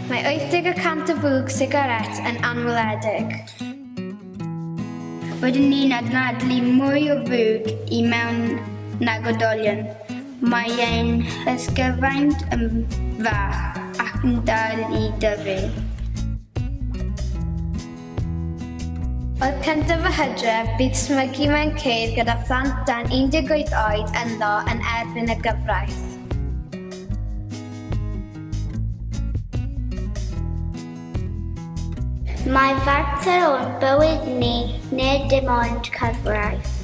Mae 80% o fwg sigaret yn anweledig. Rydyn ni'n adnabod mwy o fwg I mewn nag oedolion. Mae ein ysgyfaint yn fach ac yn dal I dyfu. Oedd cyntaf y Hydref, bydd Smygu mewn ceir gyda phlant dan 18 oed ynddo yn erbyn y gyfraith. Mae fater o'n bywyd ni, nid dim ond cyfraith.